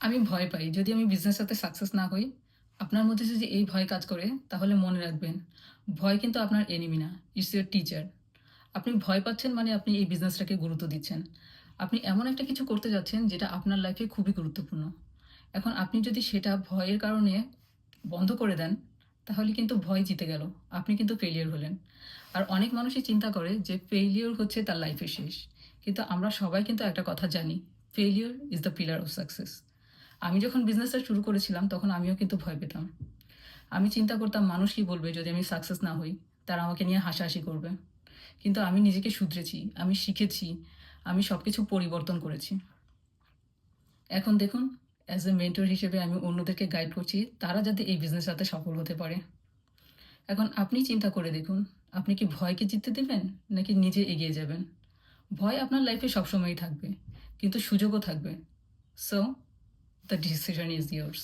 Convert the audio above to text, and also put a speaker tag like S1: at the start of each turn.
S1: আমি ভয় পাই যদি আমি বিজনেসটাতে সাকসেস না হই। আপনার মধ্যে যদি এই ভয় কাজ করে তাহলে মনে রাখবেন, ভয় কিন্তু আপনার এনিমি না, ইটস ইওর টিচার। আপনি ভয় পাচ্ছেন মানে আপনি এই বিজনেসটাকে গুরুত্ব দিচ্ছেন। আপনি এমন একটা কিছু করতে যাচ্ছেন যেটা আপনার লাইফে খুবই গুরুত্বপূর্ণ। এখন আপনি যদি সেটা ভয়ের কারণে বন্ধ করে দেন, তাহলে কিন্তু ভয় জিতে গেল। আপনি কিন্তু ফেলিওর হলেন। আর অনেক মানুষই চিন্তা করে যে ফেলিওর হচ্ছে তার লাইফের শেষ। কিন্তু আমরা সবাই কিন্তু একটা কথা জানি, failure is the pillar of success. আমি যখন বিজনেসটা শুরু করেছিলাম তখন আমিও কিন্তু ভয় পেতাম। আমি চিন্তা করতাম মানুষ কী বলবে যদি আমি সাকসেস না হই, তারা আমাকে নিয়ে হাসাহাসি করবে। কিন্তু আমি নিজেকে শুধরেছি, আমি শিখেছি, আমি সব কিছু পরিবর্তন করেছি। এখন দেখুন, অ্যাজ এ মেন্টর হিসেবে আমি অন্যদেরকে গাইড করছি তারা যাতে এই বিজনেসটাতে সফল হতে পারে। এখন আপনি চিন্তা করে দেখুন, আপনি কি ভয়কে জিততে দেবেন নাকি নিজে এগিয়ে যাবেন? ভয় আপনার লাইফে সবসময়ই থাকবে, কিন্তু সুযোগও থাকবে। So the decision is years.